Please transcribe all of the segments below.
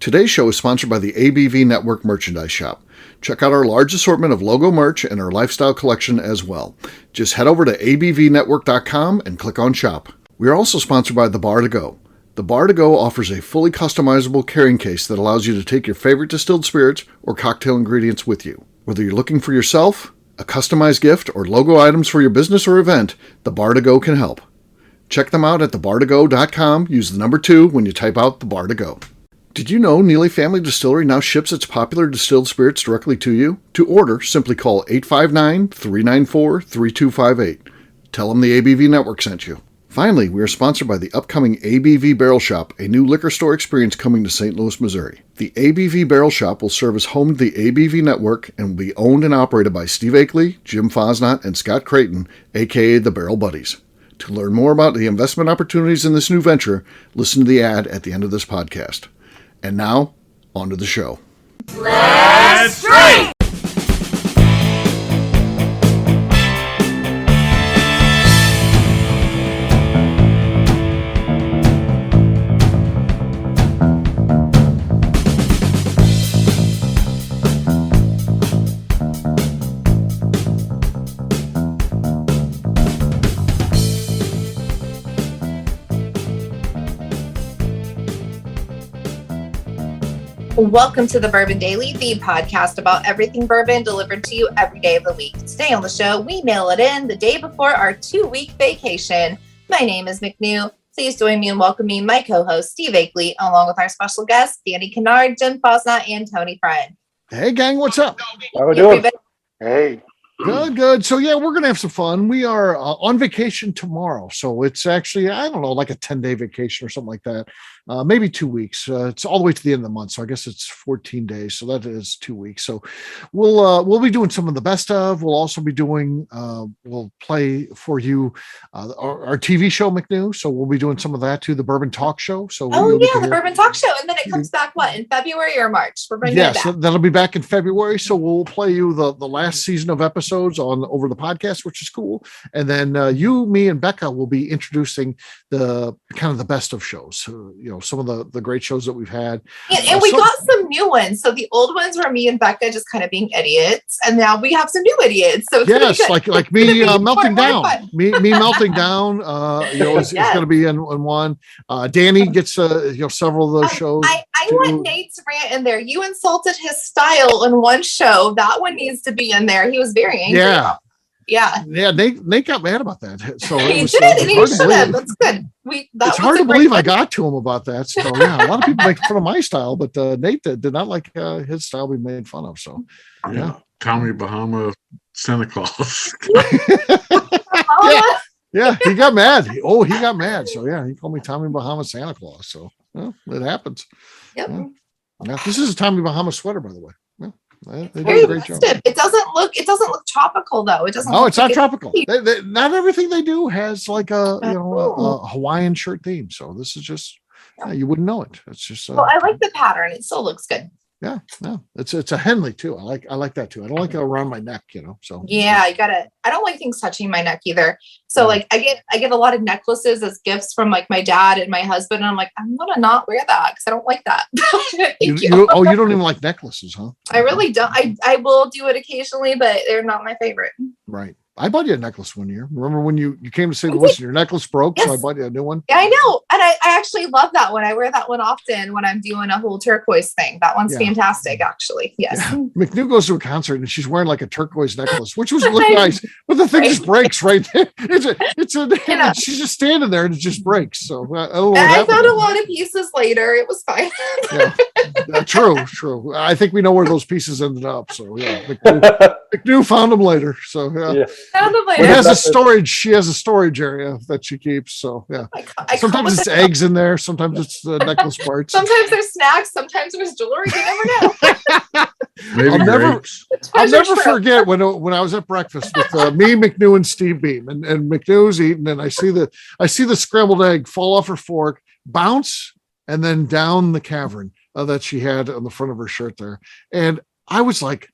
Today's show is sponsored by the ABV Network Merchandise Shop. Check out our large assortment of logo merch and our lifestyle collection as well. Just head over to abvnetwork.com and click on shop. We are also sponsored by The Bar to Go. The Bar to Go offers a fully customizable carrying case that allows you to take your favorite distilled spirits or cocktail ingredients with you. Whether you're looking for yourself, a customized gift, or logo items for your business or event, The Bar to Go can help. Check them out at thebar2go.com. Use the number 2 when you type out The Bar to Go. Did you know Neely Family Distillery now ships its popular distilled spirits directly to you? To order, simply call 859-394-3258. Tell them the ABV Network sent you. Finally, we are sponsored by the upcoming ABV Barrel Shop, a new liquor store experience coming to St. Louis, Missouri. The ABV Barrel Shop will serve as home to the ABV Network and will be owned and operated by Steve Akeley, Jim Fosnot, and Scott Creighton, a.k.a. the Barrel Buddies. To learn more about the investment opportunities in this new venture, listen to the ad at the end of this podcast. And now, on to the show. Let's drink! Welcome to the Bourbon Daily, the podcast about everything bourbon delivered to you every day of the week. Today on the show, we mail it in the day before our 2-week vacation. My name is McNew. Please join me in welcoming my co-host, Steve Akeley, along with our special guests, Danny Kennard, Jim Fosnot, and Tony Friend. Hey, gang, what's up? How we doing? Hey. Good. So, yeah, we're going to have some fun. We are on vacation tomorrow. So it's actually, I don't know, like a 10-day vacation or something like that. Maybe 2 weeks. It's all the way to the end of the month. So I guess it's 14 days. So that is 2 weeks. So we'll be doing some of the best of. We'll also be doing, we'll play for you our TV show, McNew. So we'll be doing some of that too, the Bourbon Talk Show. So the Bourbon Talk Show. And then it comes back, in February or March? We're bringing it back. So that'll be back in February. So we'll play you the last season of episodes over the podcast, which is cool. And then you, me, and Becca will be introducing the kind of the best of shows. Some of the great shows that we've had. And we got some new ones. So the old ones were me and Becca just kind of being idiots. And now we have some new idiots. So it's like me melting down. Me melting down. It's going to be in one. Danny gets several of those shows. I want Nate's rant in there. You insulted his style in one show. That one needs to be in there. He was very angry. Yeah. Nate got mad about that. So he did, and he should have. That's good. It's hard to believe I got to him about that. So yeah, a lot of people make fun of my style, but Nate did not like his style being made fun of. So yeah, Tommy Bahama Santa Claus. Yeah, he got mad. He got mad. So yeah, he called me Tommy Bahama Santa Claus. So it happens. Yep. Yeah, this is a Tommy Bahama sweater, by the way. Yeah. They do a great job. It doesn't look tropical though. It doesn't. Oh, it's not tropical. They, not everything they do has like a Hawaiian shirt theme. So this is just you wouldn't know it. It's just. Well, I like the pattern. It still looks good. Yeah, no, it's a Henley too. I like that too. I don't like it around my neck, So yeah, you gotta. I don't like things touching my neck either. So I get a lot of necklaces as gifts from like my dad and my husband, and I'm like, I'm gonna not wear that because I don't like that. you don't even like necklaces, huh? I really don't. I will do it occasionally, but they're not my favorite. Right. I bought you a necklace one year. Remember when you came to St. Louis and your necklace broke? Yes. So I bought you a new one. Yeah, I know. And I actually love that one. I wear that one often when I'm doing a whole turquoise thing. That one's fantastic, actually. Yes. Yeah. McNew goes to a concert and she's wearing like a turquoise necklace, which was look nice, but the thing just breaks right there. She's just standing there and it just breaks. So I found a lot of pieces later. It was fine. True. I think we know where those pieces ended up. So yeah, McNew found them later. So yeah. It has a storage. She has a storage area that she keeps. So yeah. Sometimes it's eggs in there. Sometimes it's the necklace parts. Sometimes there's snacks. Sometimes there's jewelry. You never know. I'll never forget when I was at breakfast with me, McNew, and Steve Beam, and McNew's eating, and I see the scrambled egg fall off her fork, bounce, and then down the cavern that she had on the front of her shirt there, and I was like,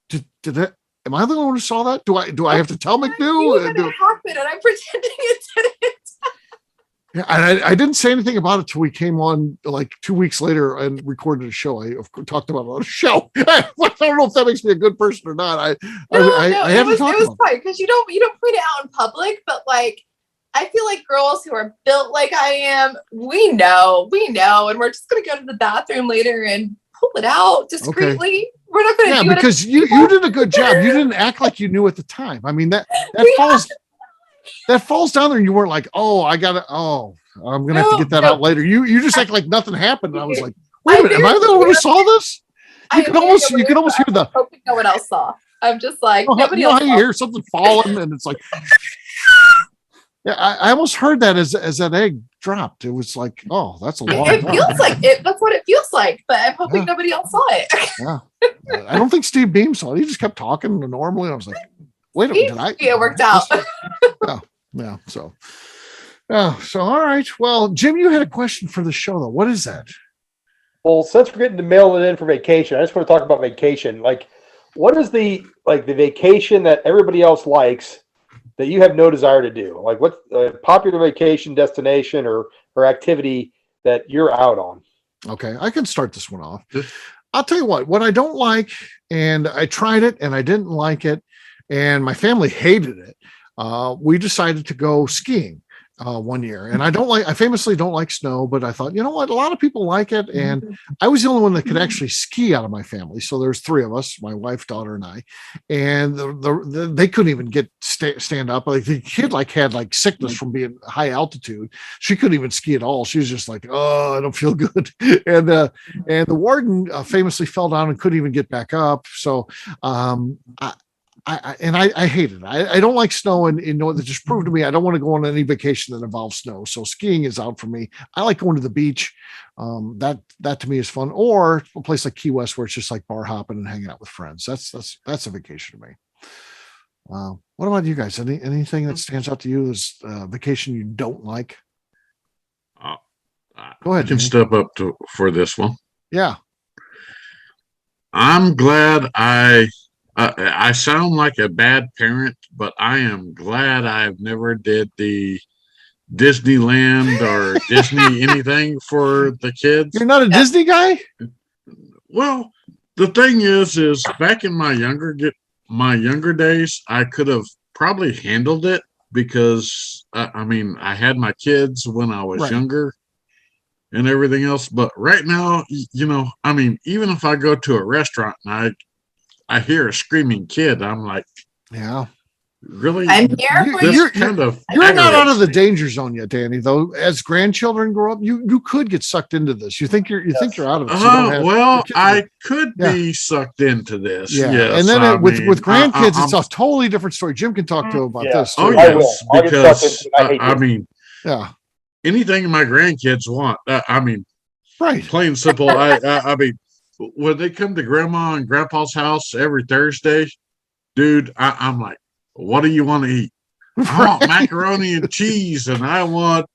did that? Am I the one who saw that? Do I have to tell McNew? It happened, and I'm pretending it didn't. Yeah, and I didn't say anything about it till we came on like 2 weeks later and recorded a show. I talked about it on a show. I don't know if that makes me a good person or not. I haven't talked about it. It was fine because you don't point it out in public, but like I feel like girls who are built like I am, we know, and we're just gonna go to the bathroom later and pull it out discreetly. Okay. We're not gonna do it. Because you did a good job. You didn't act like you knew at the time. I mean that falls down there and you weren't like, I'm gonna have to get that out later. You just act like nothing happened. And I was like, wait a minute, am I the one who saw this? You can almost hear the hoping no one else saw. I'm just like, nobody else. How you hear something falling and it's like yeah, I almost heard that as that egg dropped. It was like, oh, that's a long It feels like it. That's what it feels like. But I'm hoping nobody else saw it. Yeah, I don't think Steve Beam saw it. He just kept talking normally. And I was like, wait a minute, it worked out. Yeah. So all right. Well, Jim, you had a question for the show though. What is that? Well, since we're getting to mail it in for vacation, I just want to talk about vacation. Like, what is the vacation that everybody else likes that you have no desire to do? Like, what's a popular vacation destination or activity that you're out on? Okay, I can start this one off. I'll tell you what I don't like, and I tried it and I didn't like it, and my family hated it. We decided to go skiing one year, and I famously don't like snow, but I thought, you know what, a lot of people like it, and I was the only one that could actually ski out of my family. So there's 3 of us, my wife, daughter, and I, and they couldn't even stand up. Like the kid had sickness from being high altitude. She couldn't even ski at all. She was just like, oh, I don't feel good. And the warden famously fell down and couldn't even get back up. So I hate it. I don't like snow, and that just proved to me I don't want to go on any vacation that involves snow. So skiing is out for me. I like going to the beach. That to me is fun, or a place like Key West where it's just like bar hopping and hanging out with friends. That's a vacation to me. What about you guys? Anything that stands out to you as a vacation you don't like? Go ahead. I can step up for this one. Yeah. I'm glad I sound like a bad parent, but I am glad I've never did the Disneyland or Disney anything for the kids. You're not a Disney guy? Well, the thing is back in my younger days, I could have probably handled it because I had my kids when I was younger and everything else. But right now, even if I go to a restaurant and I hear a screaming kid, I'm like, yeah, really? I'm here for you. You're not out of the danger zone yet, Danny, though. As grandchildren grow up, you could get sucked into this. You think you're out of it. I could be sucked into this. Yeah. Yes, and then with grandkids, it's a totally different story. Jim can talk to about this too. Oh, yes, because yeah. Anything my grandkids want, right. Plain and simple. When they come to Grandma and Grandpa's house every Thursday, dude, I'm like, what do you want to eat? I want macaroni and cheese, and I want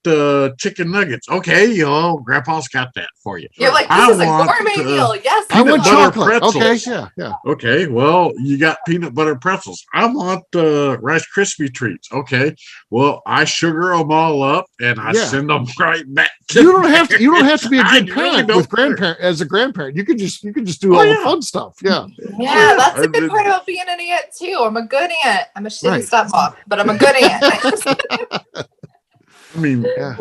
chicken nuggets. Okay, Grandpa's got that for you. You're like, this is a gourmet meal. Yes, I want chocolate. Pretzels. Okay, yeah. Okay, well, you got peanut butter pretzels. I want Rice Krispie treats. Okay, well, I sugar them all up and I send them right back. You don't have to be a good parent with grandparent as a grandparent. You can just do all the fun stuff. Yeah. Yeah, that's a good part about being an aunt too. I'm a good aunt. I'm a shitty stepmom, but I'm a good aunt. Being a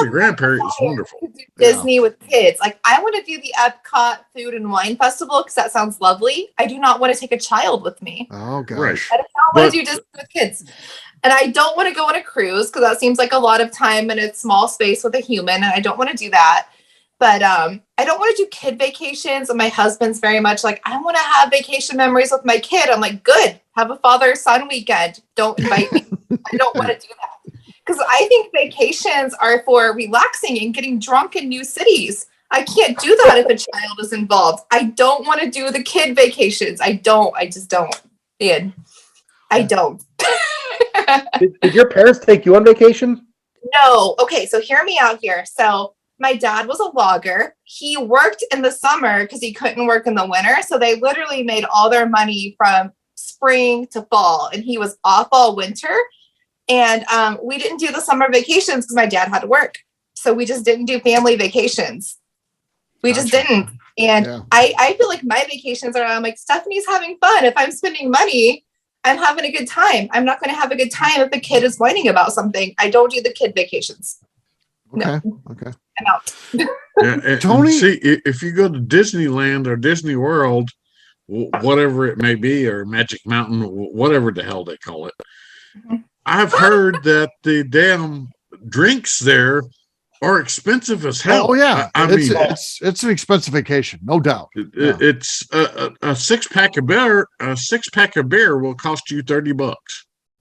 grandparent is wonderful. Disney with kids. Like, I want to do the Epcot Food and Wine Festival because that sounds lovely. I do not want to take a child with me. Oh, gosh. Right. I don't want to do Disney with kids. And I don't want to go on a cruise because that seems like a lot of time in a small space with a human. And I don't want to do that. But I don't want to do kid vacations. And my husband's very much like, I want to have vacation memories with my kid. I'm like, good. Have a father-son weekend. Don't invite me. I don't want to do that. Because I think vacations are for relaxing and getting drunk in new cities. I can't do that if a child is involved. I don't want to do the kid vacations. I just don't. I don't. Did your parents take you on vacation? No. Okay, so hear me out here. So my dad was a logger. He worked in the summer because he couldn't work in the winter. So they literally made all their money from spring to fall. And he was off all winter. And we didn't do the summer vacations because my dad had to work. So we just didn't do family vacations. We just didn't. And I feel like my vacations are, I'm like, Stephanie's having fun. If I'm spending money, I'm having a good time. I'm not going to have a good time if the kid is whining about something. I don't do the kid vacations. Okay. No. Okay. I'm out. And Tony? see, if you go to Disneyland or Disney World, whatever it may be, or Magic Mountain, whatever the hell they call it, I've heard that the damn drinks there are expensive as hell. Oh yeah, I mean, it's an expensive vacation, no doubt. It's a six-pack of beer. A six-pack of beer will cost you $30.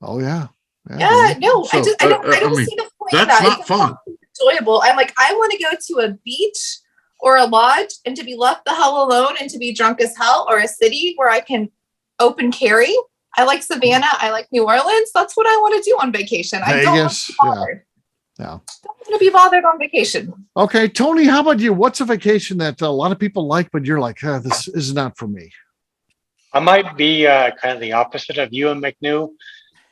Oh yeah. No, So, I don't see the point of that's that. not fun. Enjoyable. I'm like, I want to go to a beach or a lodge and to be left the hell alone and to be drunk as hell, or a city where I can open carry. I like Savannah. I like New Orleans. That's what I want to do on vacation. I don't want to be bothered. Yeah. Don't want to be bothered on vacation. Okay, Tony, how about you? What's a vacation that a lot of people like, but you're like, this is not for me? I might be kind of the opposite of you and McNew.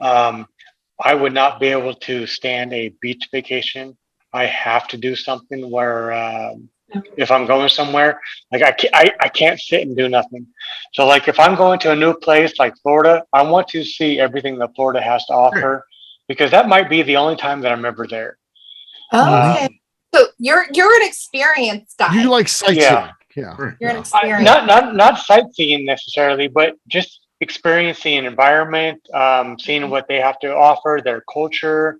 I would not be able to stand a beach vacation. I have to do something where if I'm going somewhere, like I can't sit and do nothing. So like if I'm going to a new place like Florida, I want to see everything that Florida has to offer, because that might be the only time that I'm ever there. Okay. So you're an experienced guy. You like sightseeing. Yeah. You're an experienced. Not sightseeing necessarily, but just experiencing an environment, seeing what they have to offer, their culture,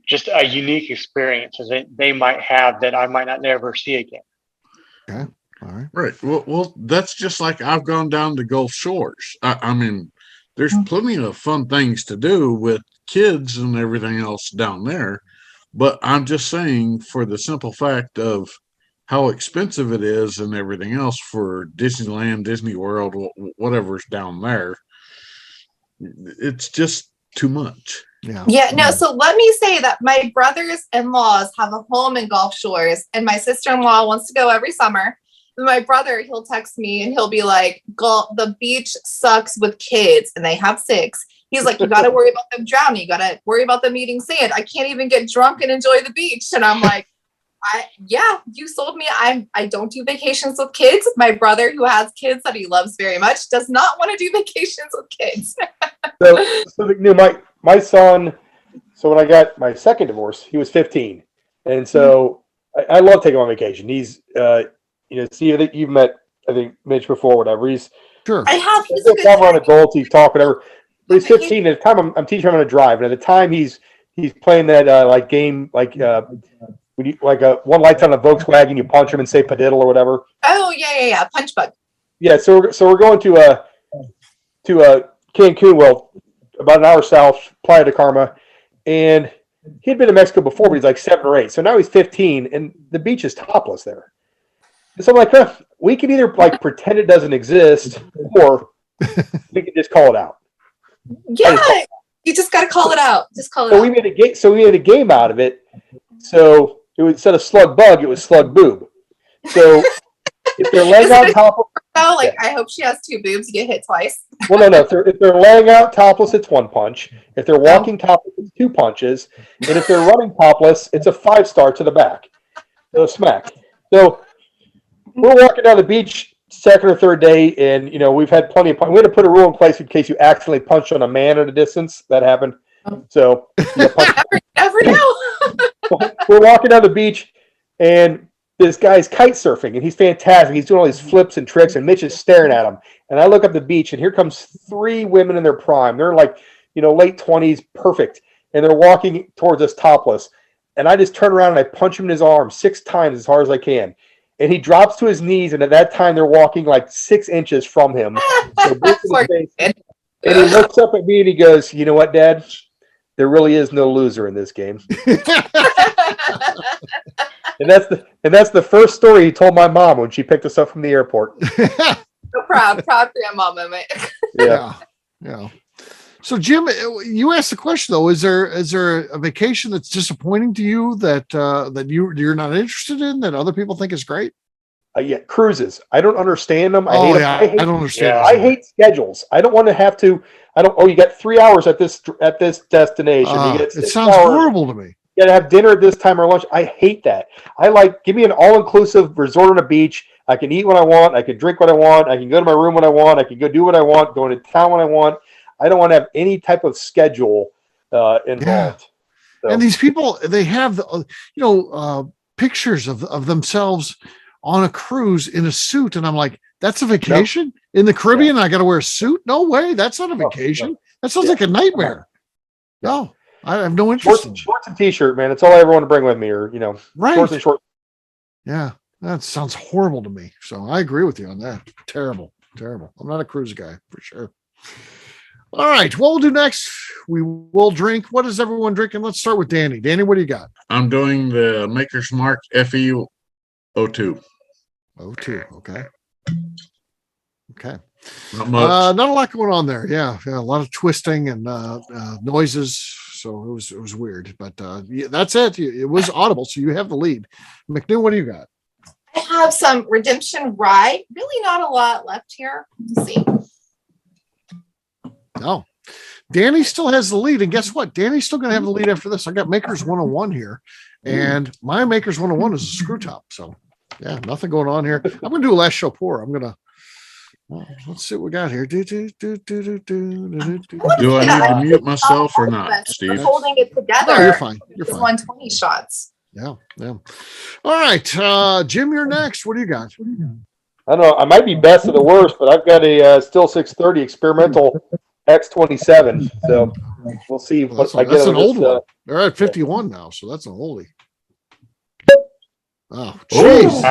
just a unique experience that they might have that I might not never see again. Okay. All right. Right. Well, that's just like I've gone down to Gulf Shores. I mean, there's plenty of fun things to do with kids and everything else down there. But I'm just saying, for the simple fact of how expensive it is and everything else for Disneyland, Disney World, whatever's down there, it's just too much. Yeah, no. So let me say that my brothers-in-laws have a home in Gulf Shores, and my sister-in-law wants to go every summer. And my brother, he'll text me and he'll be like, the beach sucks with kids, and they have 6. He's like, you got to worry about them drowning. You got to worry about them eating sand. I can't even get drunk and enjoy the beach. And I'm like, you sold me. I don't do vacations with kids. My brother, who has kids that he loves very much, does not want to do vacations with kids. so my son, so when I got my second divorce, he was 15. And so I love taking him on vacation. He's, see, I think you've met, I think, Mitch before, whatever. He's sure. I have. He's on adults, he's talk, whatever. But he's 15. At the time, I'm teaching him how to drive. And at the time, he's playing that game, like one light's on a Volkswagen, you punch him and say "padiddle" or whatever. Oh yeah, punch bug. Yeah, so we're going to Cancun, well, about an hour south, Playa de Carmen, and he'd been to Mexico before, but he's like 7 or 8. So now he's 15, and the beach is topless there. And so I'm like, we can either like pretend it doesn't exist, or we can just call it out. Yeah, you just got to call it out. Just call it out. So we made a game out of it. So it was, instead of slug bug, it was slug boob. So if they're laying out topless, I hope she has 2 boobs. You get hit twice. Well, no. If they're laying out topless, it's 1 punch. If they're walking topless, it's 2 punches. And if they're running topless, it's a 5-star to the back. So smack. So we're walking down the beach, 2nd or 3rd day, and we've had plenty of punch. We had to put a rule in place in case you accidentally punch on a man at a distance. That happened. So never know. We're walking down the beach, and this guy's kite surfing, and he's fantastic. He's doing all these flips and tricks, and Mitch is staring at him. And I look up the beach, and here comes 3 women in their prime. They're like, late 20s, perfect. And they're walking towards us topless. And I just turn around and I punch him in his arm 6 times as hard as I can. And he drops to his knees, and at that time they're walking like 6 inches from him. And he looks up at me and he goes, "You know what, Dad? There really is no loser in this game." And that's the first story he told my mom when she picked us up from the airport. So proud grandma moment. Yeah. So Jim, you asked the question though: is there a vacation that's disappointing to you that you're not interested in that other people think is great? Yeah, cruises. I don't understand them. Oh, yeah. I don't understand. I hate schedules. I don't want to have to. You got 3 hours at this destination. You get it sounds horrible to me. You got to have dinner at this time or lunch. I hate that. Give me an all-inclusive resort on a beach. I can eat what I want. I can drink what I want. I can go to my room when I want. I can go do what I want. Go into town when I want. I don't want to have any type of schedule involved. Yeah. So. And these people, they have pictures of themselves on a cruise in a suit, and I'm like, that's a vacation in the Caribbean. I got to wear a suit? No way. That's not a vacation. That sounds like a nightmare. No, I have no interest in shorts and t-shirt, man. It's all I ever want to bring with me, or right. Shorts and shorts. Yeah, that sounds horrible to me. So I agree with you on that. Terrible. I'm not a cruise guy for sure. All right, what we'll do next, we will drink. What is everyone drinking? Let's start with Danny. Danny, what do you got? I'm doing the Maker's Mark FE02. O2, okay. Not much. Not a lot going on there. Yeah, a lot of twisting and noises. So it was weird, but that's it. It was audible, so you have the lead. McNew, what do you got? I have some Redemption Rye. Really not a lot left here. Let's see. No. Danny still has the lead, and guess what? Danny's still going to have the lead after this. I got Maker's 101 here, and my Maker's 101 is a screw top. So, yeah, nothing going on here. I'm going to do a last show pour. I'm going to let's see what we got here. Do I need to mute myself or not, Steve? Holding it together. No, you're fine. You're fine. 120 shots. Yeah. All right, Jim, you're next. What do you got? I don't know. I might be best of the worst, but I've got a Still 630 experimental X27. So we'll see what I get. That's an old one. They're at 51 now, so that's an oldie. Oh, jeez.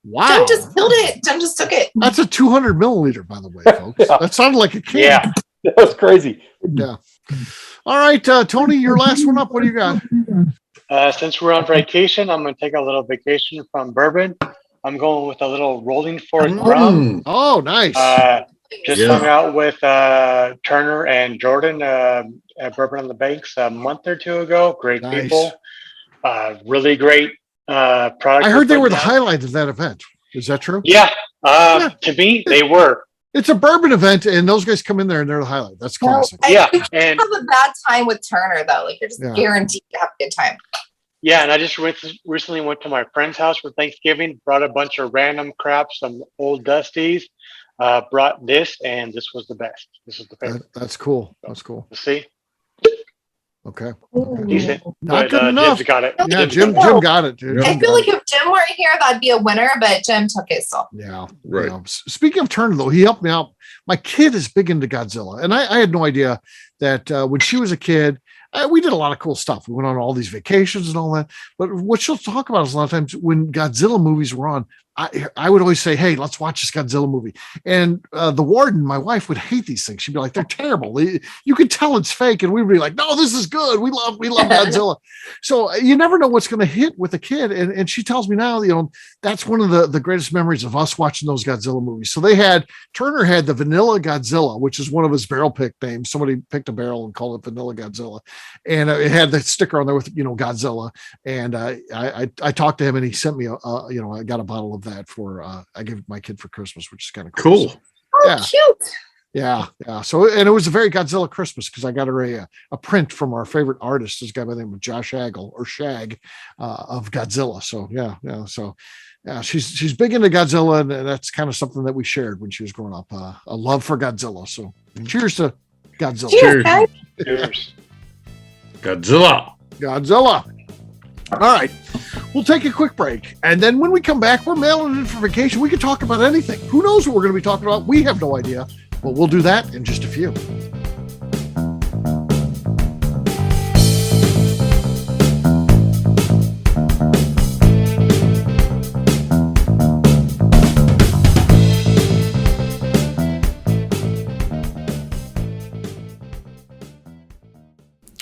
Wow. Jim just killed it. Jim just took it. That's a 200 milliliter, by the way, folks. That sounded like a can. Yeah. That was crazy. Yeah. All right, Tony, your last one up. What do you got? Since we're on vacation, I'm going to take a little vacation from bourbon. I'm going with a little Rolling Fork rum. Oh, nice. Hung out with Turner and Jordan at Bourbon on the Banks a month or two ago. Great people. Really great product. I heard they were the highlight of that event. Is that true? Yeah. To me, they were. It's a bourbon event, and those guys come in there, and they're the highlight. That's classic. And have a bad time with Turner, though. Like, you're just guaranteed to have a good time. Yeah, and I just recently went to my friend's house for Thanksgiving, brought a bunch of random crap, some old dusties, brought this, and this was the best. This is the favorite. That's cool. That's cool. See? Okay. Decent. Not good enough. Jim's got it. Yeah, Jim got it, dude. I feel like if Jim weren't here, that'd be a winner, but Jim took it, so. Yeah. Right. Speaking of Turner, though, he helped me out. My kid is big into Godzilla, and I had no idea that when she was a kid, we did a lot of cool stuff. We went on all these vacations and all that. But what she'll talk about is a lot of times when Godzilla movies were on, I would always say, hey, let's watch this Godzilla movie. And the warden, my wife, would hate these things. She'd be like, they're terrible. You could tell it's fake. And we'd be like, no, this is good. We love Godzilla. So you never know what's going to hit with a kid. And she tells me now, that's one of the greatest memories of us watching those Godzilla movies. So Turner had the Vanilla Godzilla, which is one of his barrel pick names. Somebody picked a barrel and called it Vanilla Godzilla. And it had the sticker on there with, Godzilla. And I talked to him, and he sent me I got a bottle of that for I gave my kid for Christmas, which is kind of cool. So, cute. Yeah. So, and it was a very Godzilla Christmas because I got her a print from our favorite artist, this guy by the name of Josh Agel or Shag of Godzilla. So So she's big into Godzilla, and that's kind of something that we shared when she was growing up. A love for Godzilla. So cheers to Godzilla. Cheers. Godzilla. All right, we'll take a quick break. And then when we come back, we're mailing in for vacation. We can talk about anything. Who knows what we're going to be talking about? We have no idea, but we'll do that in just a few.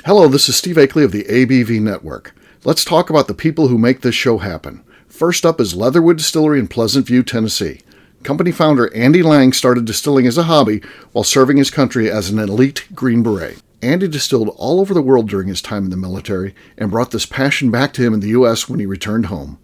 Hello, this is Steve Akeley of the ABV Network. Let's talk about the people who make this show happen. First up is Leatherwood Distillery in Pleasant View, Tennessee. Company founder Andy Lang started distilling as a hobby while serving his country as an elite Green Beret. Andy distilled all over the world during his time in the military and brought this passion back to him in the U.S. when he returned home.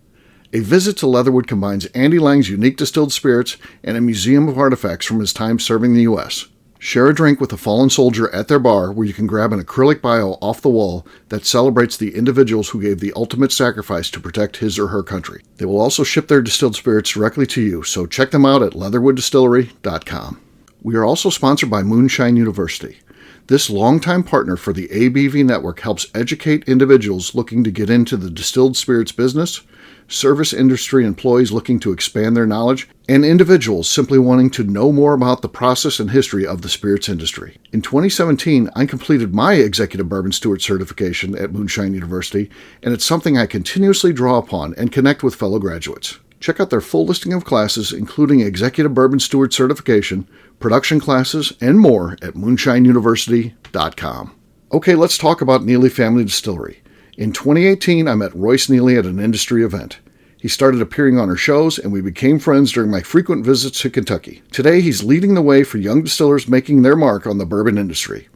A visit to Leatherwood combines Andy Lang's unique distilled spirits and a museum of artifacts from his time serving the U.S. Share a drink with a fallen soldier at their bar where you can grab an acrylic bio off the wall that celebrates the individuals who gave the ultimate sacrifice to protect his or her country. They will also ship their distilled spirits directly to you, so check them out at leatherwooddistillery.com. We are also sponsored by Moonshine University. This longtime partner for the ABV network helps educate individuals looking to get into the distilled spirits business, service industry employees looking to expand their knowledge, and individuals simply wanting to know more about the process and history of the spirits industry. In 2017, I completed my Executive Bourbon Steward certification at Moonshine University, and it's something I continuously draw upon and connect with fellow graduates. Check out their full listing of classes, including Executive Bourbon Steward certification, production classes, and more at moonshineuniversity.com. Okay, let's talk about Neely Family Distillery. In 2018, I met Royce Neely at an industry event. He started appearing on our shows, and we became friends during my frequent visits to Kentucky. Today, he's leading the way for young distillers making their mark on the bourbon industry.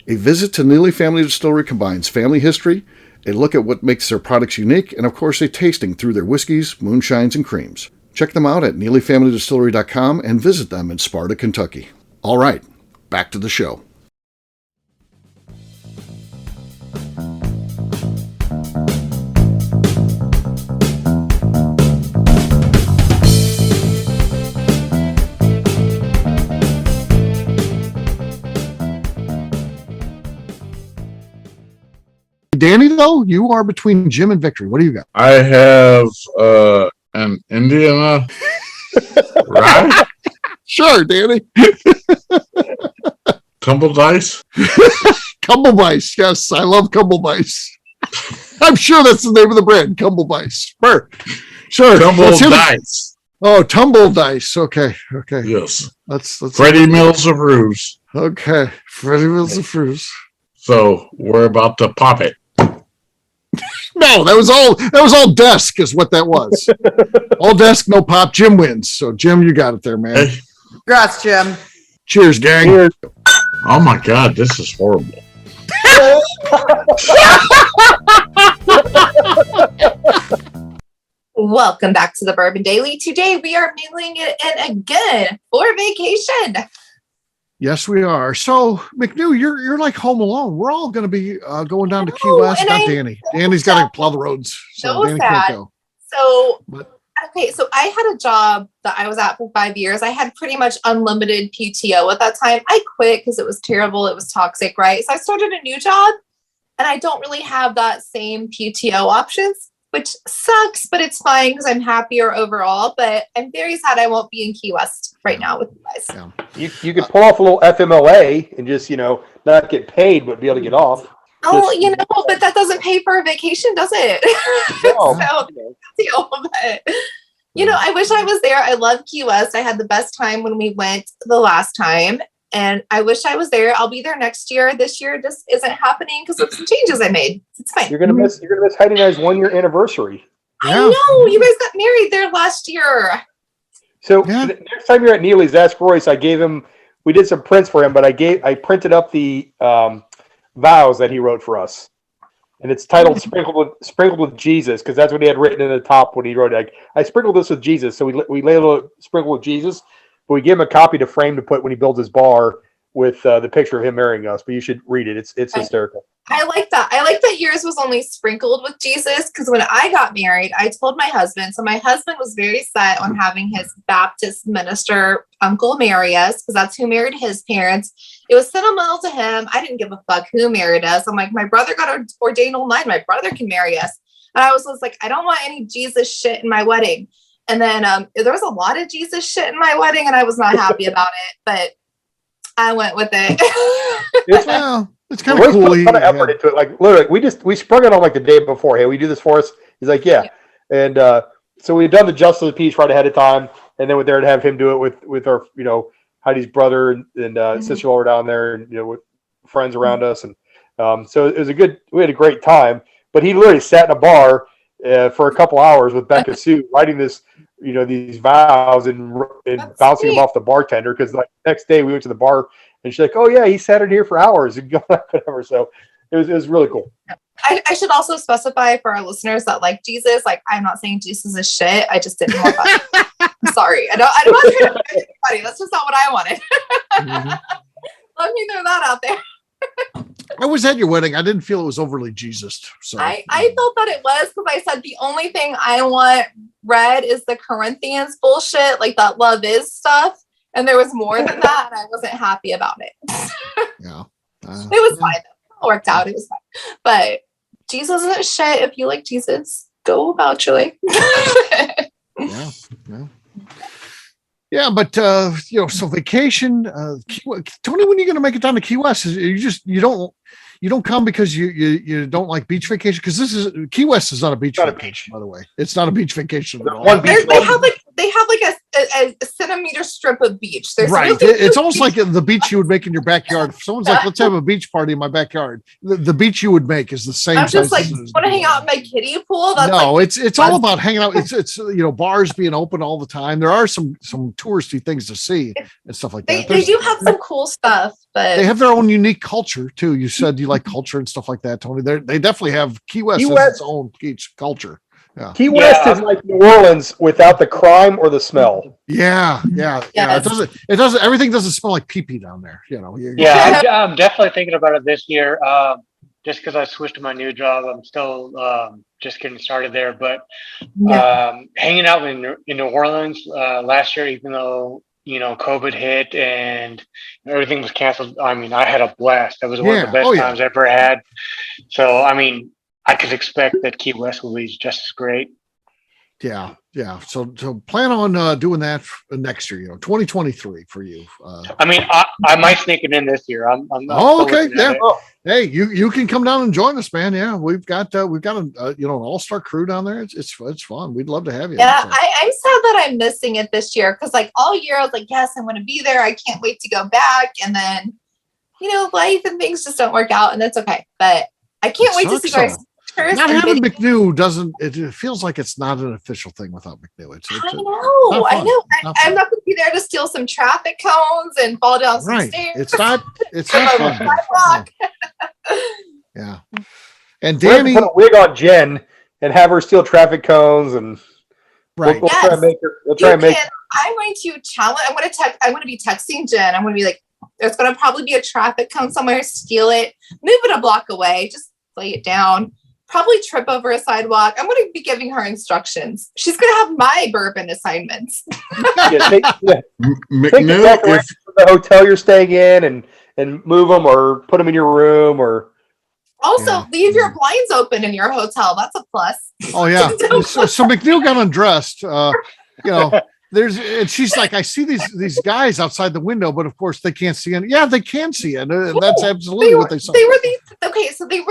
A visit to Neely Family Distillery combines family history, a look at what makes their products unique, and of course a tasting through their whiskeys, moonshines, and creams. Check them out at neelyfamilydistillery.com and visit them in Sparta, Kentucky. All right, back to the show. Danny, though, you are between Jim and Victory. What do you got? I have an Indiana rye. Sure, Danny. Tumble dice. Cumbledice. Yes, I love Cumbledice. I'm sure that's the name of the brand, Cumbledice. Sure. Tumble dice. Oh, Tumble Dice. Okay. Yes. Let's Freddie Mills of Ruse. Okay. Freddie Mills of Ruse. So we're about to pop it. No, that was all desk is what that was. All desk, no pop. Jim wins. So Jim, you got it there, man. Hey. Congrats, Jim. Cheers, gang. Cheers. Oh my God, this is horrible. Welcome back to the Bourbon Daily. Today we are mailing it in again for vacation. Yes, we are. So, McNew, you're like home alone. We're all going to be going down to Key West. Not Danny. Danny's got to plow the roads, so Danny can't go. So, okay, so I had a job that I was at for 5 years. I had pretty much unlimited PTO at that time. I quit because it was terrible. It was toxic, right? So I started a new job, and I don't really have that same PTO options, which sucks, but it's fine because I'm happier overall. But I'm very sad I won't be in Key West right now with you guys. Yeah. You could pull off a little FMLA and just, not get paid, but be able to get off. Oh, but that doesn't pay for a vacation, does it? No. But, I wish I was there. I love Key West. I had the best time when we went the last time. And I wish I was there. I'll be there next year. This year just isn't happening because of some changes I made. It's fine. You're gonna miss Heidi and I's 1 year anniversry. I know. You guys got married there last year. So the next time you're at Neely's, ask Royce. We did some prints for him, but I printed up the vows that he wrote for us, and it's titled "Sprinkled with Jesus" because that's what he had written in the top when he wrote it. Like, I sprinkled this with Jesus, so we labeled it "Sprinkled with Jesus," but we gave him a copy to frame to put when he builds his bar with the picture of him marrying us. But you should read it; it's hysterical. I like that. I like that yours was only sprinkled with Jesus because when I got married, I told my husband. So my husband was very set on having his Baptist minister uncle marry us because that's who married his parents. It was sentimental to him. I didn't give a fuck who married us. I'm like, my brother got ordained online. My brother can marry us. And I was like, I don't want any Jesus shit in my wedding. And then there was a lot of Jesus shit in my wedding, and I was not happy about it. But I went with it. It's kind of cool. Put a ton of effort into it. Like, literally, we sprung it on like the day before. Hey, we do this for us. He's like, yeah. And so we'd done the Justice of the Peace right ahead of time, and then we're there to have him do it with our, Heidi's brother and sister-in-law down there, and with friends around us, and so it was we had a great time. But he literally sat in a bar for a couple hours with Becca Sue, writing this, these vows and bouncing them off the bartender. Because like next day we went to the bar and she's like, "Oh yeah, he sat in here for hours and whatever." So it was really cool. I should also specify for our listeners that like Jesus, like I'm not saying Jesus is shit. I just didn't want that. I'm sorry. I don't want to offend anybody. That's just not what I wanted. Let me throw that out there. I was at your wedding. I didn't feel it was overly Jesus. So I felt that it was because I said the only thing I want read is the Corinthians bullshit, like that love is stuff. And there was more than that, and I wasn't happy about it. Yeah. It was fine. It worked out. It was fine. But Jesus isn't shit. If you like Jesus, go about your way. Yeah. Yeah, but so vacation, Tony, when are you going to make it down to Key West? You don't come because you don't like beach vacation? Because Key West is not a beach vacation, by the way. It's not a beach vacation at all. They have like a centimeter strip of beach. There's right. Really it's almost like the beach you would make in your backyard. If someone's like, let's have a beach party in my backyard, the beach you would make is the same. I'm just like, want to hang out in my kiddie pool? That's no, it's all about hanging out. It's bars being open all the time. There are some touristy things to see and stuff like that. They do have some cool stuff, but they have their own unique culture too. You said you like culture and stuff like that, Tony. They definitely have Key West has its own beach culture. Yeah. Key West is like New Orleans without the crime or the smell. Yeah. Yes. It doesn't. Everything doesn't smell like pee-pee down there. I'm definitely thinking about it this year. Just because I switched to my new job, I'm still just getting started there. But hanging out in New Orleans last year, even though COVID hit and everything was canceled, I mean, I had a blast. That was one of the best times I ever had. So, I mean, I could expect that Key West will be just as great. Yeah. So plan on doing that next year. 2023 for you. I mean, I might sneak it in this year. I'm okay. Yeah. Hey, you can come down and join us, man. Yeah, we've got an all-star crew down there. It's fun. We'd love to have you. Yeah, I'm sad that I'm missing it this year because like all year I was like, yes, I want to be there. I can't wait to go back, and then life and things just don't work out, and that's okay. But I can't wait to see guys. Not having McNew doesn't. It feels like it's not an official thing without McNew. I know. I'm not going to be there to steal some traffic cones and fall down some stairs. It's not fun. Yeah. And Danny, Danny, put a wig on Jen and have her steal traffic cones, and right. We'll try and make her. We'll try and make. I'm going to challenge. I'm going to be texting Jen. I'm going to be like, there's going to probably be a traffic cone somewhere. Steal it. Move it a block away. Just lay it down. Probably trip over a sidewalk. I'm going to be giving her instructions. She's going to have my bourbon assignments. Take McNew, the hotel you're staying in and move them or put them in your room or. Also, leave your blinds open in your hotel. That's a plus. Oh yeah. So McNeil got undressed. And she's like, I see these guys outside the window, but of course they can't see it. Yeah, they can see it. And that's absolutely what they saw. They were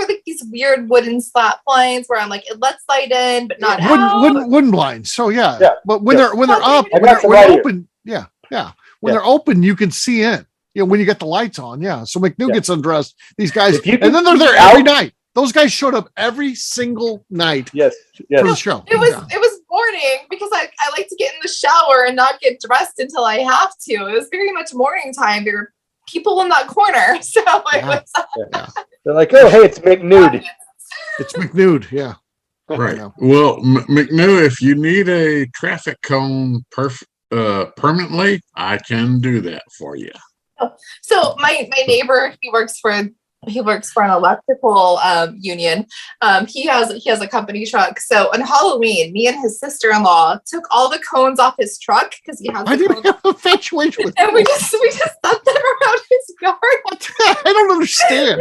like these weird wooden slat blinds where I'm like, it lets light in, but not out. Wooden blinds. So yeah. But when they're up, when they're open, when they're open, you can see in. When you get the lights on, So McNew gets undressed. These guys, and then they're there every night. Those guys showed up every single night. Yes. For the show. It was morning because I like to get in the shower and not get dressed until I have to. It was very much morning time. There were people in that corner. So they're like, oh, hey, it's McNude. It's McNude, yeah. Right. Well, McNew, if you need a traffic cone permanently, I can do that for you. So my neighbor, he works for an electrical union. He has a company truck. So on Halloween, me and his sister-in-law took all the cones off his truck because he has. I didn't have infatuation with. And we just set them around his yard. I don't understand.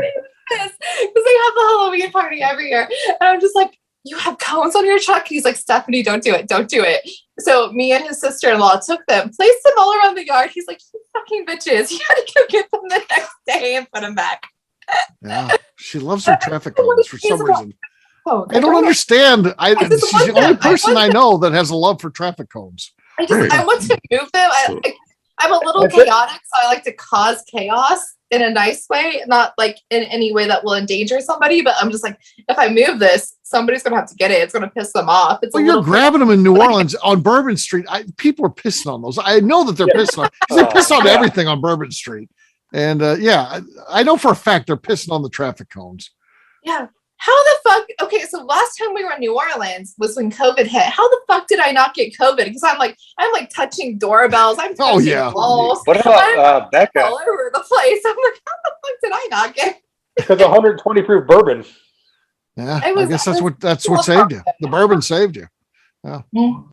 Because they have the Halloween party every year, and I'm just like, you have cones on your truck? And he's like, Stephanie, don't do it. So me and his sister-in-law took them, placed them all around the yard. He's like, you fucking bitches. You had to go get them the next day and put them back. Yeah, she loves her traffic cones for some reason. I don't understand. She's the only person I know that has a love for traffic cones. I want to move them. I'm a little chaotic, so I like to cause chaos in a nice way, not like in any way that will endanger somebody. But I'm just like, if I move this, somebody's gonna have to get it. It's gonna piss them off. You're grabbing them in New Orleans on Bourbon Street. People are pissing on those. I know that they're pissing on. They piss on everything on Bourbon Street. And I know for a fact they're pissing on the traffic cones. Yeah. how the fuck? Okay, so last time we were in New Orleans was when COVID hit. How the fuck did I not get COVID? Because I'm like touching doorbells. I'm touching walls. What about Becca? All over the place. I'm like, how the fuck did I not get? Because 120 proof bourbon. Yeah, I guess that's what saved you. The bourbon saved you. Yeah. Mm.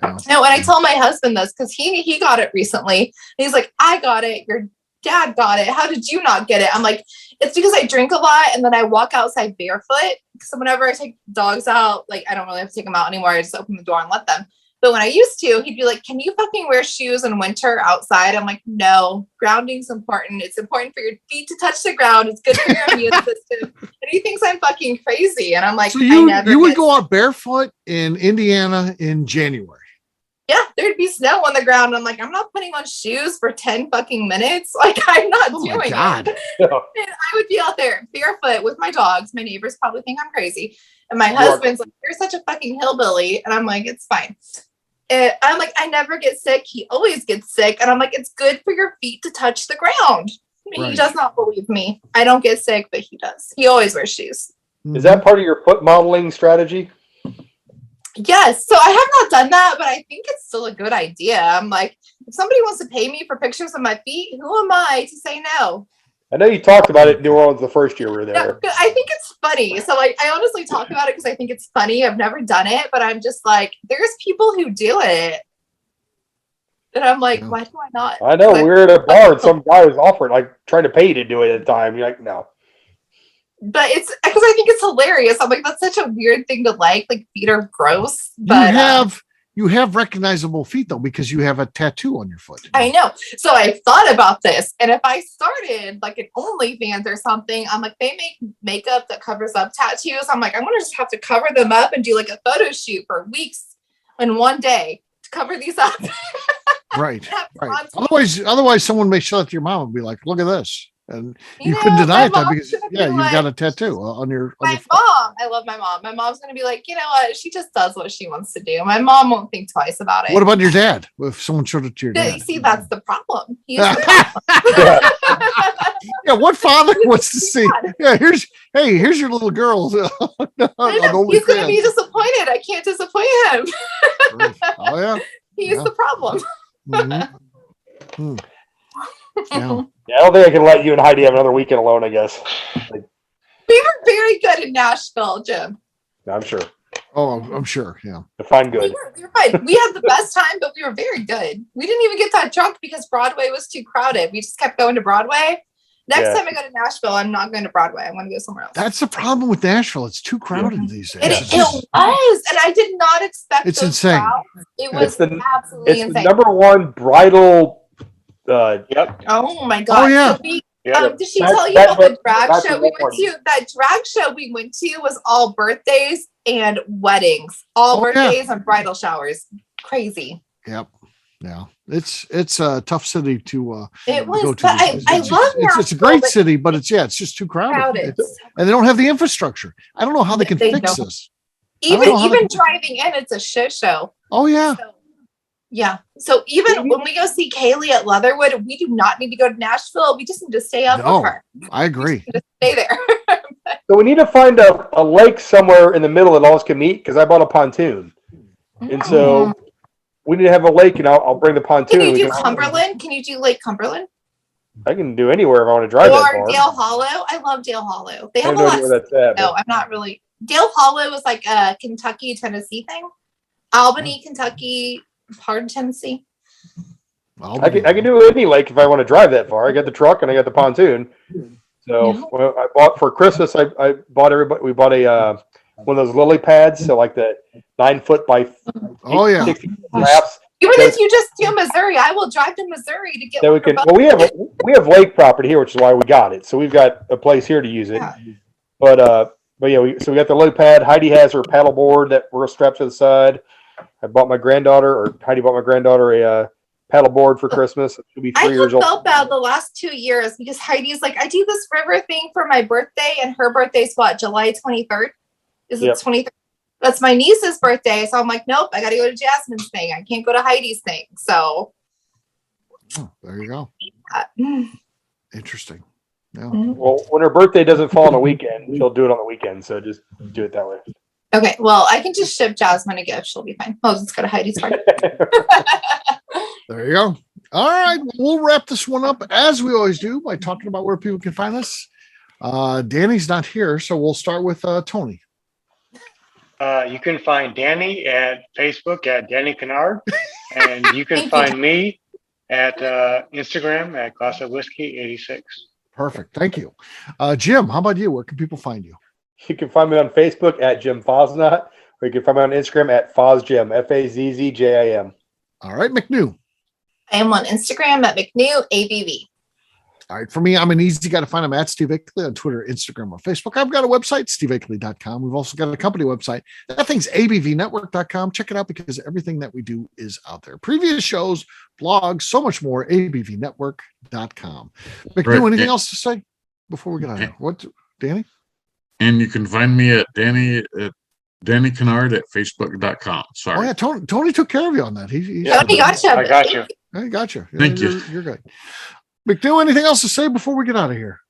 Yeah. No, and I told my husband this because he got it recently. He's like, I got it. Your dad got it. How did you not get it? I'm like, it's because I drink a lot and then I walk outside barefoot. So whenever I take dogs out, like I don't really have to take them out anymore. I just open the door and let them. But when I used to, he'd be like, can you fucking wear shoes in winter outside? I'm like, no, grounding's important. It's important for your feet to touch the ground. It's good for your immune system. And he thinks I'm fucking crazy. And I'm like, so you would go out barefoot in Indiana in January. Yeah, there'd be snow on the ground. I'm like, I'm not putting on shoes for 10 fucking minutes. Like, I'm not doing it. And I would be out there barefoot with my dogs. My neighbors probably think I'm crazy. And my husband's like, you're such a fucking hillbilly. And I'm like, it's fine. And I'm like, I never get sick. He always gets sick. And I'm like, it's good for your feet to touch the ground. I mean, He does not believe me. I don't get sick, but he does. He always wears shoes. Is that part of your foot modeling strategy? Yes. So I have not done that, but I think it's still a good idea. I'm like, if somebody wants to pay me for pictures of my feet, who am I to say no? I know you talked about it in New Orleans the first year we were there. No, I think it's funny. So like, I honestly talk about it because I think it's funny. I've never done it, but I'm just like, there's people who do it. And I'm like, why do I not? I know. We were at a bar and some guy was offering, like, trying to pay you to do it at the time. You're like, no. But it's because I think it's hilarious. I'm like, that's such a weird thing to like. Like, feet are gross. But you have recognizable feet though, because you have a tattoo on your foot. I know. So I thought about this. And if I started like an OnlyFans or something, I'm like, they make makeup that covers up tattoos. I'm like, I'm going to just have to cover them up and do like a photo shoot for weeks in one day to cover these up. Right. Otherwise someone may show it to your mom and be like, look at this. And you couldn't deny it because you've got a tattoo on your mom. I love my mom. My mom's gonna be like, you know what? She just does what she wants to do. My mom won't think twice about it. What about your dad? If someone showed it to your dad? See, that's the problem. He's the problem. Yeah, what father wants to see? Yeah, here's your little girl. He's gonna be disappointed. I can't disappoint him. Oh yeah. He's the problem. Mm-hmm. Yeah. I don't think I can let you and Heidi have another weekend alone, I guess. We were very good in Nashville, Jim. I'm sure. Oh, I'm sure. Yeah. Define good. We were fine. We had the best time, but we were very good. We didn't even get that drunk because Broadway was too crowded. We just kept going to Broadway. Next time I go to Nashville, I'm not going to Broadway. I'm going to go somewhere else. That's the problem with Nashville. It's too crowded these days. It was, and I did not expect it's insane. Crowds. It was absolutely insane. The number one bridal. Yep. Oh my god. Oh yeah. So did she tell you about the drag show we went to? That drag show we went to was all birthdays and weddings, all birthdays and bridal showers. Crazy. Yep. Yeah. It's a tough city to it was, go to. But I love it's a great city, but it's just too crowded. And they don't have the infrastructure. I don't know how they can fix this. Even driving in, it's a shit show. Oh yeah. Yeah. So even when we go see Kaylee at Leatherwood, we do not need to go to Nashville. We just need to stay up with her. I agree. We just stay there. So we need to find a lake somewhere in the middle that all us can meet because I bought a pontoon. And so we need to have a lake and I'll bring the pontoon. Can you do Cumberland? Can you do Lake Cumberland? I can do anywhere if I want to drive that far. Dale Hollow. I love Dale Hollow. They have no idea where that's at. No, I'm not really. Dale Hollow is like a Kentucky, Tennessee thing. Albany, Kentucky. Hard Tennessee. I can do any lake if I want to drive that far. I got the truck and I got the pontoon. So I bought for Christmas. I bought everybody. We bought a one of those lily pads. So like the 9 foot by 60 wraps. Even if you just do Missouri, I will drive to Missouri to get. So we can. Well, we have lake property here, which is why we got it. So we've got a place here to use it. Yeah. But yeah, so we got the lily pad. Heidi has her paddle board that we're strapped to the side. I bought my granddaughter, or Heidi bought my granddaughter a paddle board for Christmas. She'll be 3 years old. I felt bad the last 2 years because Heidi's like, I do this river thing for my birthday, and her birthday's what, July 23rd? Is it 23rd? That's my niece's birthday. So I'm like, nope, I got to go to Jasmine's thing. I can't go to Heidi's thing. So there you go. Interesting. Yeah. Well, when her birthday doesn't fall on a weekend, she'll do it on the weekend. So just do it that way. Okay, well, I can just ship Jasmine a gift. She'll be fine. Oh, just go to Heidi's party. There you go. All right, we'll wrap this one up as we always do by talking about where people can find us. Danny's not here, so we'll start with Tony. You can find Danny at Facebook at Danny Kennard, and you can find me at Instagram at Glass of Whiskey 86. Perfect. Thank you. Jim, how about you? Where can people find you? You can find me on Facebook at Jim Fosnot, or you can find me on Instagram at FozJim, FAZZJIM. All right, McNew. I am on Instagram at McNew ABV. All right, for me, I'm an easy guy to find. I'm at Steve Akeley on Twitter, Instagram, or Facebook. I've got a website, steveakeley.com. We've also got a company website. That thing's abvnetwork.com. Check it out because everything that we do is out there. Previous shows, blogs, so much more, abvnetwork.com. McNew, anything else to say before we get out of here? What, Danny? And you can find me at Danny Kennard at Facebook.com. Sorry. Oh, yeah, Tony took care of you on that. Tony got you. I got you. I got you. Thank you. You're good. McNew, anything else to say before we get out of here?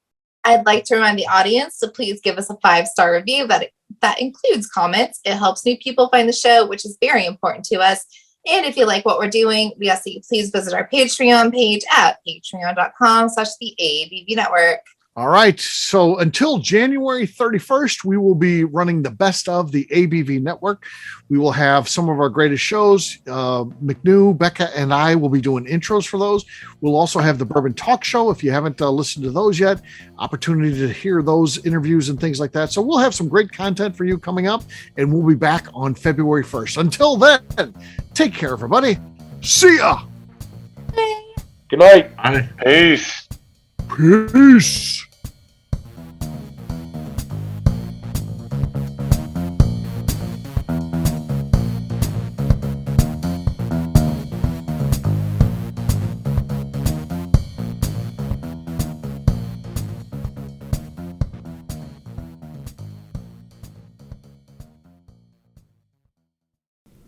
I'd like to remind the audience to please give us a 5-star review. That includes comments. It helps new people find the show, which is very important to us. And if you like what we're doing, we ask that you please visit our Patreon page at patreon.com/the ABV Network. All right. So until January 31st, we will be running the best of the ABV network. We will have some of our greatest shows. McNew, Becca, and I will be doing intros for those. We'll also have the Bourbon Talk Show. If you haven't listened to those yet, opportunity to hear those interviews and things like that. So we'll have some great content for you coming up, and we'll be back on February 1st. Until then, take care, everybody. See ya. Good night. Bye. Peace. Peace.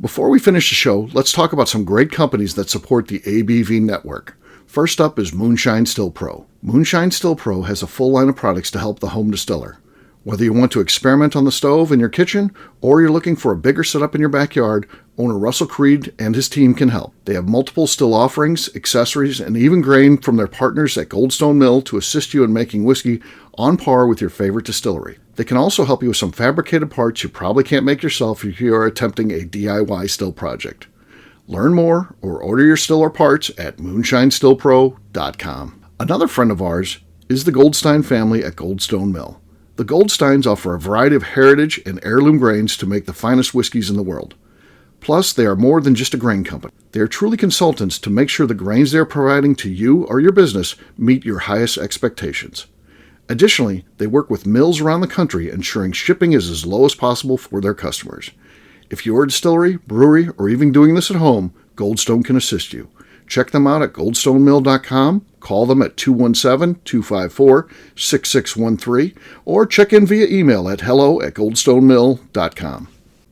Before we finish the show, let's talk about some great companies that support the ABV network. First up is Moonshine Still Pro. Moonshine Still Pro has a full line of products to help the home distiller. Whether you want to experiment on the stove in your kitchen or you're looking for a bigger setup in your backyard, owner Russell Creed and his team can help. They have multiple still offerings, accessories, and even grain from their partners at Goldstone Mill to assist you in making whiskey on par with your favorite distillery. They can also help you with some fabricated parts you probably can't make yourself if you are attempting a DIY still project. Learn more or order your still or parts at moonshinestillpro.com. Another friend of ours is the Goldstein family at Goldstone Mill. The Goldsteins offer a variety of heritage and heirloom grains to make the finest whiskeys in the world. Plus, they are more than just a grain company. They are truly consultants to make sure the grains they are providing to you or your business meet your highest expectations. Additionally, they work with mills around the country, ensuring shipping is as low as possible for their customers. If you're a distillery, brewery, or even doing this at home, Goldstone can assist you. Check them out at goldstonemill.com, call them at 217-254-6613, or check in via email at hello@goldstonemill.com.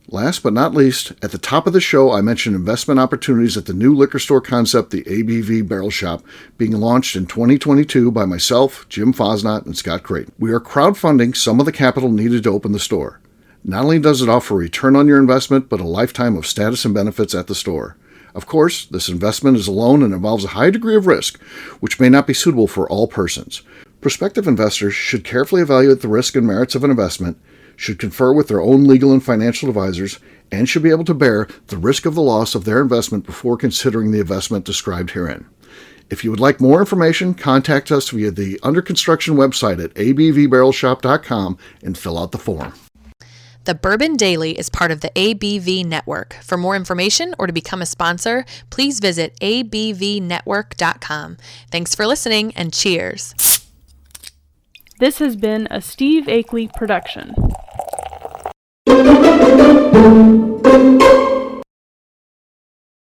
Last but not least, at the top of the show, I mentioned investment opportunities at the new liquor store concept, the ABV Barrel Shop, being launched in 2022 by myself, Jim Fosnot, and Scott Creighton. We are crowdfunding some of the capital needed to open the store. Not only does it offer a return on your investment, but a lifetime of status and benefits at the store. Of course, this investment is a loan and involves a high degree of risk, which may not be suitable for all persons. Prospective investors should carefully evaluate the risk and merits of an investment, should confer with their own legal and financial advisors, and should be able to bear the risk of the loss of their investment before considering the investment described herein. If you would like more information, contact us via the under construction website at abvbarrelshop.com and fill out the form. The Bourbon Daily is part of the ABV Network. For more information or to become a sponsor, please visit abvnetwork.com. Thanks for listening and cheers. This has been a Steve Akeley production.